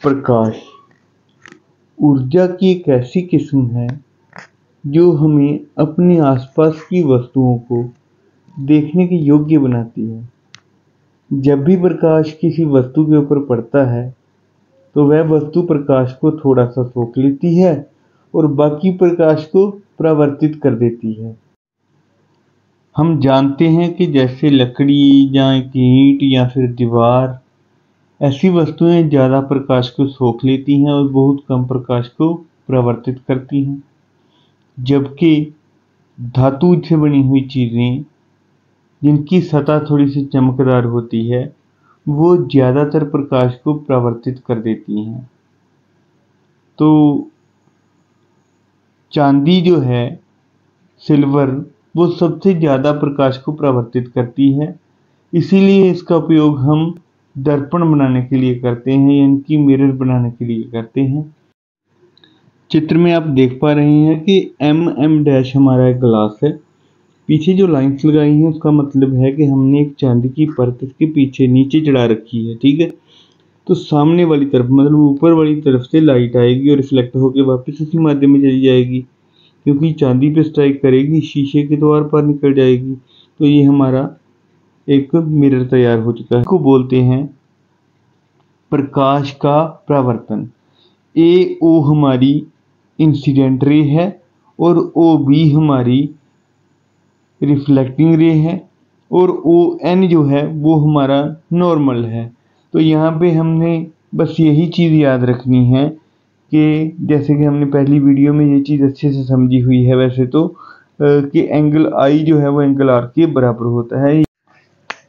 प्रकाश ऊर्जा की एक ऐसी किस्म है जो हमें अपने आसपास की वस्तुओं को देखने के योग्य बनाती है। जब भी प्रकाश किसी वस्तु के ऊपर पड़ता है तो वह वस्तु प्रकाश को थोड़ा सा सोख लेती है और बाकी प्रकाश को परावर्तित कर देती है। हम जानते हैं कि जैसे लकड़ी या एक ईंट या फिर दीवार, ऐसी वस्तुएं ज़्यादा प्रकाश को सोख लेती हैं और बहुत कम प्रकाश को परावर्तित करती हैं, जबकि धातु से बनी हुई चीज़ें जिनकी सतह थोड़ी सी चमकदार होती है वो ज़्यादातर प्रकाश को परावर्तित कर देती हैं। तो चांदी जो है, सिल्वर, वो सबसे ज़्यादा प्रकाश को परावर्तित करती है, इसीलिए इसका उपयोग हम दर्पण बनाने के लिए करते हैं, यानी कि मिरर बनाने के लिए करते हैं। चित्र में आप देख पा रहे हैं कि MM- हमारा एक ग्लास है। पीछे जो लाइंस लगाई हैं उसका मतलब है कि हमने एक चांदी की परत इसके पीछे नीचे चढ़ा रखी है, ठीक है। तो सामने वाली तरफ, मतलब ऊपर वाली तरफ से लाइट आएगी और रिफ्लेक्ट होकर वापस उसी माध्यम में चली जाएगी, क्योंकि चांदी पे स्ट्राइक करेगी, शीशे के द्वार पर निकल जाएगी। तो ये हमारा एक मिरर तैयार हो चुका है। इसको बोलते हैं प्रकाश का परावर्तन। AO हमारी इंसिडेंट रे है और OB हमारी रिफ्लेक्टिंग रे है और ON जो है वो हमारा नॉर्मल है। तो यहाँ पे हमने बस यही चीज़ याद रखनी है कि जैसे कि हमने पहली वीडियो में ये चीज़ अच्छे से समझी हुई है वैसे तो, कि एंगल I जो है वो एंगल R के बराबर होता है।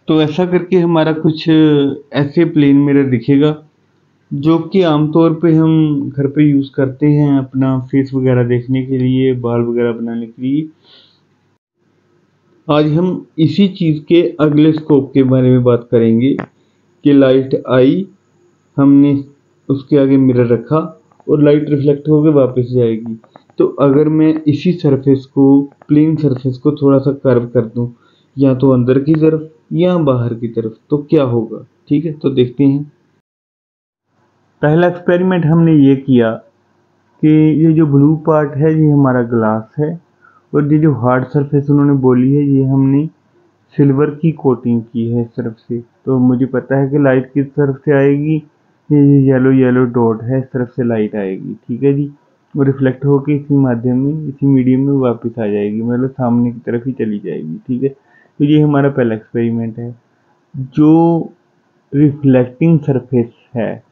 तो ऐसा करके हमारा कुछ ऐसे प्लेन मिरर दिखेगा जो कि आमतौर पे हम घर पे यूज़ करते हैं अपना फेस वगैरह देखने के लिए, बाल वगैरह बनाने के लिए। आज हम इसी चीज़ के अगले स्कोप के बारे में बात करेंगे कि लाइट आई, हमने उसके आगे मिरर रखा और लाइट रिफ्लेक्ट होकर वापस जाएगी। तो अगर मैं इसी सरफेस को, प्लेन सरफेस को थोड़ा सा कर्व कर दूं, या तो अंदर की तरफ या बाहर की तरफ, तो क्या होगा, ठीक है। तो देखते हैं। पहला एक्सपेरिमेंट हमने ये किया कि ये जो ब्लू पार्ट है ये हमारा ग्लास है और ये जो हार्ड सरफेस उन्होंने बोली है ये हमने सिल्वर की कोटिंग की है इस तरफ से। तो मुझे पता है कि लाइट किस तरफ से आएगी, ये येलो येलो डॉट है, इस तरफ से लाइट आएगी, ठीक है जी। वो रिफ्लेक्ट होकर इसी माध्यम में, इसी मीडियम में वापस आ जाएगी, मतलब सामने की तरफ ही चली जाएगी, ठीक है। तो ये हमारा पहला एक्सपेरिमेंट है। जो रिफ्लेक्टिंग सरफेस है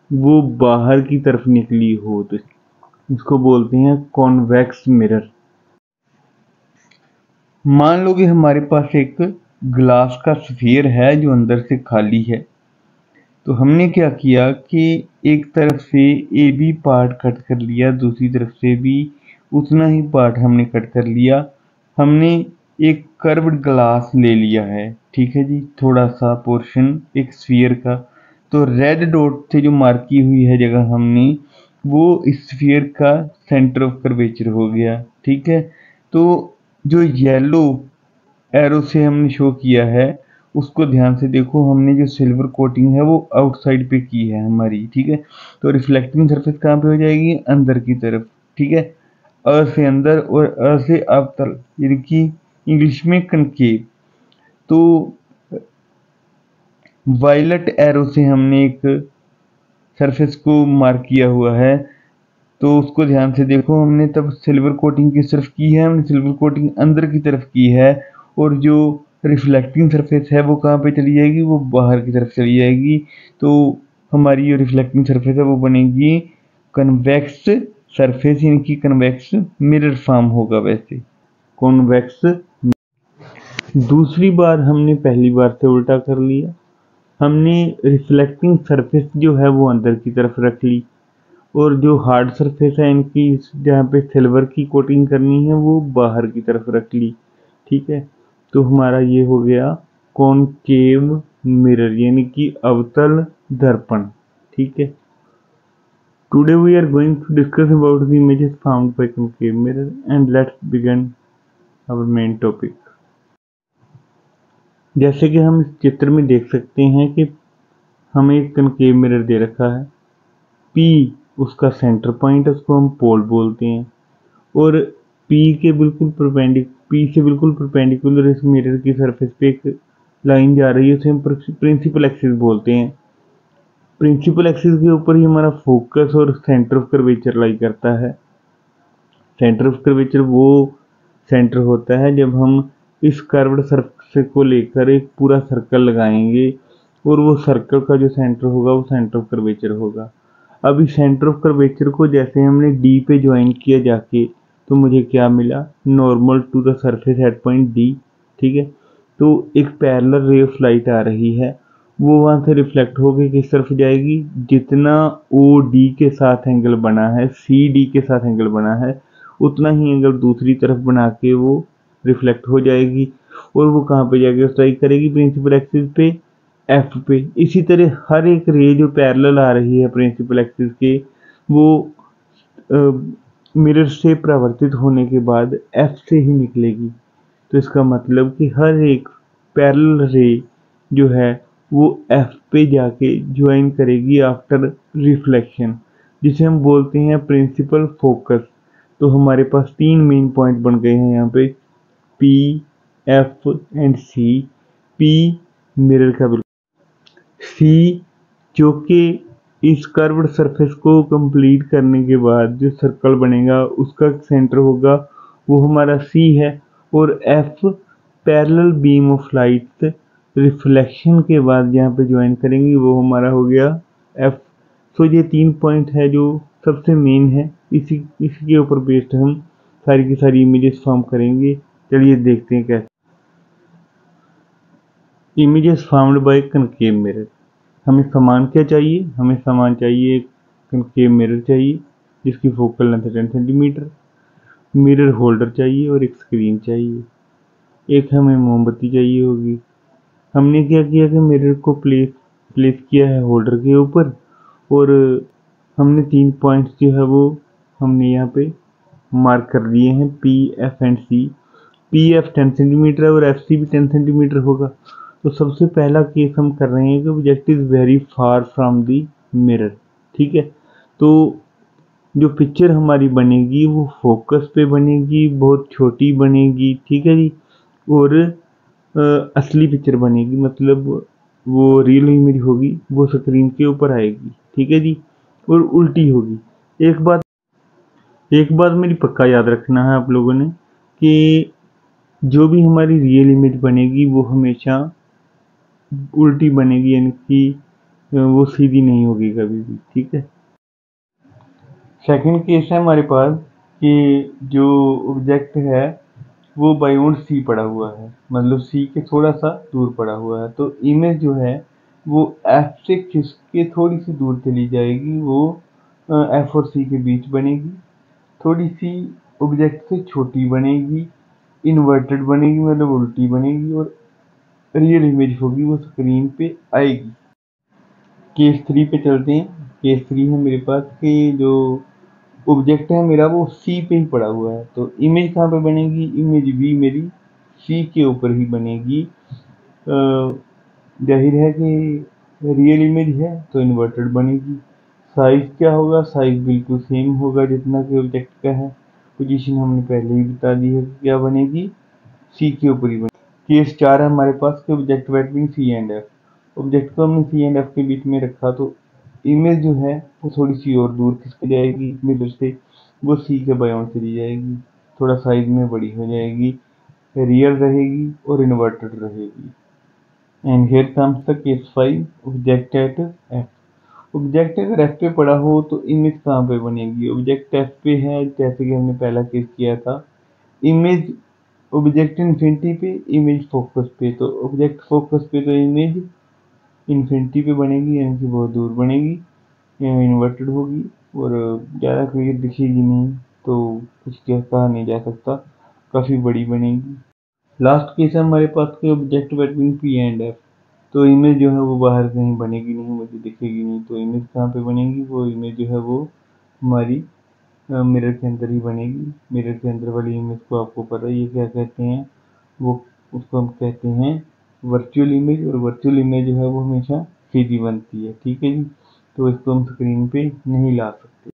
वो बाहर की तरफ निकली हो तो इसको बोलते हैं कॉन्वेक्स मिरर। मान लो कि हमारे पास एक ग्लास का स्फीयर है जो अंदर से खाली है। तो हमने क्या किया कि एक तरफ से AB पार्ट कट कर लिया, दूसरी तरफ से भी उतना ही पार्ट हमने कट कर लिया। हमने एक कर्व्ड ग्लास ले लिया है, ठीक है जी, थोड़ा सा पोर्शन एक स्फीयर का। तो रेड डॉट से जो मार्क की हुई है जगह हमने, वो इस स्फीयर का सेंटर ऑफ कर्वेचर हो गया, ठीक है। तो जो येलो एरो से हमने शो किया है उसको ध्यान से देखो, हमने जो सिल्वर कोटिंग है वो आउटसाइड पे की है हमारी, ठीक है। तो रिफ्लेक्टिंग सरफेस कहाँ पे हो जाएगी, अंदर की तरफ, ठीक है। अ से अंदर और अ से अवतल, यानी कि इंग्लिश में कनकेव। तो वायलट एरो से हमने एक सरफेस को मार्क किया हुआ है, तो उसको ध्यान से देखो, हमने तब सिल्वर कोटिंग किस तरफ की है, हमने सिल्वर कोटिंग अंदर की तरफ की है, और जो रिफ्लेक्टिंग सरफेस है वो कहाँ पे चली जाएगी, वो बाहर की तरफ चली जाएगी। तो हमारी जो रिफ्लेक्टिंग सरफेस है वो बनेगी कन्वेक्स सरफेस, यानी कि कन्वेक्स मिरर फॉर्म होगा वैसे, कॉन्वेक्स। दूसरी बार हमने पहली बार से उल्टा कर लिया, हमने रिफ्लेक्टिंग सरफेस जो है वो अंदर की तरफ रख ली और जो हार्ड सरफेस है इनकी, जहाँ पे सिल्वर की कोटिंग करनी है, वो बाहर की तरफ रख ली, ठीक है। तो हमारा ये हो गया कॉनकेव मिरर, यानी कि अवतल दर्पण, ठीक है। Today we are going to discuss about the images found by concave mirror and let's begin our main topic. जैसे कि हम इस चित्र में देख सकते हैं कि हमें एक कॉनकेव मिरर दे रखा है P उसका सेंटर पॉइंट है, उसको हम पोल बोलते हैं। और P से बिल्कुल परपेंडिकुलर इस मिरर की सरफेस पे एक लाइन जा रही है, उसे हम प्रिंसिपल एक्सिस बोलते हैं। प्रिंसिपल एक्सिस के ऊपर ही हमारा फोकस और सेंटर ऑफ कर्वेचर लाई करता है। सेंटर ऑफ कर्वेचर वो सेंटर होता है जब हम इस कर्व्ड सर्फेस को लेकर एक पूरा सर्कल लगाएंगे और वो सर्कल का जो सेंटर होगा वो सेंटर ऑफ कर्वेचर होगा। अब इस सेंटर ऑफ कर्वेचर को जैसे हमने डी पे ज्वाइन किया जाके, तो मुझे क्या मिला, normal to the surface at point D. ठीक है, तो एक पैरेलल रे ऑफ लाइट आ रही है, वो वहां से रिफ्लेक्ट होकर किस तरफ जाएगी, जितना ओ डी के साथ एंगल बना है, सी डी के साथ एंगल बना है, उतना ही एंगल दूसरी तरफ बना के वो रिफ्लेक्ट हो जाएगी। और वो कहाँ पे जाके स्ट्राइक करेगी, प्रिंसिपल एक्सिस पे, एफ पे। इसी तरह हर एक रे जो पैरेलल आ रही है प्रिंसिपल एक्सिस के, वो मिरर से परावर्तित होने के बाद एफ से ही निकलेगी। तो इसका मतलब कि हर एक पैरेलल रे जो है वो एफ पे जाके ज्वाइन करेगी आफ्टर रिफ्लेक्शन, जिसे हम बोलते हैं प्रिंसिपल फोकस। तो हमारे पास 3 मेन पॉइंट बन गए हैं यहाँ पे, P, F and C. P mirror का बिल्कुल, सी जो कि इस कर्व्ड सरफेस को कंप्लीट करने के बाद जो सर्कल बनेगा उसका सेंटर होगा, वो हमारा सी है। और F parallel beam of light reflection के बाद यहाँ पे ज्वाइन करेंगे, वो हमारा हो गया एफ। तो ये 3 पॉइंट है जो सबसे मेन है, इसी के ऊपर बेस्ड हम सारी की सारी इमेजेस फॉर्म करेंगे। चलिए देखते हैं कैसे। Images formed by concave mirror. हमें सामान क्या चाहिए, हमें सामान चाहिए एक कनकेव मिरर चाहिए जिसकी focal length 10 centimetre, mirror holder चाहिए और एक स्क्रीन चाहिए, एक हमें मोमबत्ती चाहिए होगी। हमने क्या किया कि मिरर को प्लेस किया है होल्डर के ऊपर, और हमने 3 पॉइंट्स जो है वो हमने यहाँ पे मार्क कर दिए हैं, P, F and C. P F 10 centimetre है और एफ सी भी 10 सेंटीमीटर होगा। तो सबसे पहला केस हम कर रहे हैं कि object is very far from the mirror. ठीक है, तो जो पिक्चर हमारी बनेगी वो फोकस पे बनेगी, बहुत छोटी बनेगी। ठीक है जी, और असली पिक्चर बनेगी, मतलब वो रियल इमेज होगी वो स्क्रीन के ऊपर आएगी। ठीक है जी, और उल्टी होगी। एक बात मेरी पक्का याद रखना है आप लोगों ने कि जो भी हमारी रियल इमेज बनेगी वो हमेशा उल्टी बनेगी, यानी कि वो सीधी नहीं होगी कभी भी। ठीक है, सेकंड केस है हमारे पास कि जो ऑब्जेक्ट है वो बायोंड सी पड़ा हुआ है, मतलब सी के थोड़ा सा दूर पड़ा हुआ है। तो इमेज जो है वो एफ से खिसके थोड़ी सी दूर चली जाएगी, वो एफ और सी के बीच बनेगी, थोड़ी सी ऑब्जेक्ट से छोटी बनेगी, इन्वर्टेड बनेगी, मतलब उल्टी बनेगी, और रियल इमेज होगी वो स्क्रीन पे आएगी। केस 3 पे चलते हैं। केस 3 है मेरे पास कि जो ऑब्जेक्ट है मेरा वो सी पे ही पड़ा हुआ है। तो इमेज कहाँ पे बनेगी, इमेज भी मेरी सी के ऊपर ही बनेगी। जाहिर है कि रियल इमेज है तो इन्वर्टेड बनेगी। साइज क्या होगा, साइज बिल्कुल सेम होगा जितना कि ऑब्जेक्ट का है। पोजीशन हमने पहले ही बता दी है, क्या बनेगी, सी के ऊपर ही बनेगी। केस 4 है हमारे पास कि object between C and F. Object को हमने सी एंड एफ के बीच में रखा, तो इमेज जो है वो थोड़ी सी और दूर खिसक जाएगी मिरर से, वो सी के बायोंड चली जाएगी, थोड़ा साइज में बड़ी हो जाएगी, रियल रहेगी और इन्वर्टेड रहेगी। And here comes the case 5, object at F. Object अगर एफ पे पड़ा हो तो इमेज कहाँ पे बनेगी, ऑब्जेक्ट एफ पे है जैसे कि हमने पहला केस किया था, इमेज ऑब्जेक्ट इन्फिनिटी पे, इमेज फोकस पे। तो ऑब्जेक्ट फोकस पे तो इमेज इन्फिनिटी पे बनेगी, यानी कि बहुत दूर बनेगी, इन्वर्टेड होगी और ज़्यादा क्लियर दिखेगी नहीं, तो कुछ कहा नहीं जा सकता, काफ़ी बड़ी बनेगी। लास्ट केस है हमारे पास के object between P and F. तो इमेज जो है वो बाहर कहीं बनेगी नहीं, मुझे दिखेगी नहीं। तो इमेज कहाँ पे बनेगी, वो इमेज जो है वो हमारी मिरर के अंदर ही बनेगी। मिरर के अंदर वाली इमेज को आपको पता है ये क्या कहते हैं, वो उसको हम कहते हैं वर्चुअल इमेज। और वर्चुअल इमेज जो है वो हमेशा सीधी बनती है। ठीक है जी, तो इसको हम स्क्रीन पे नहीं ला सकते।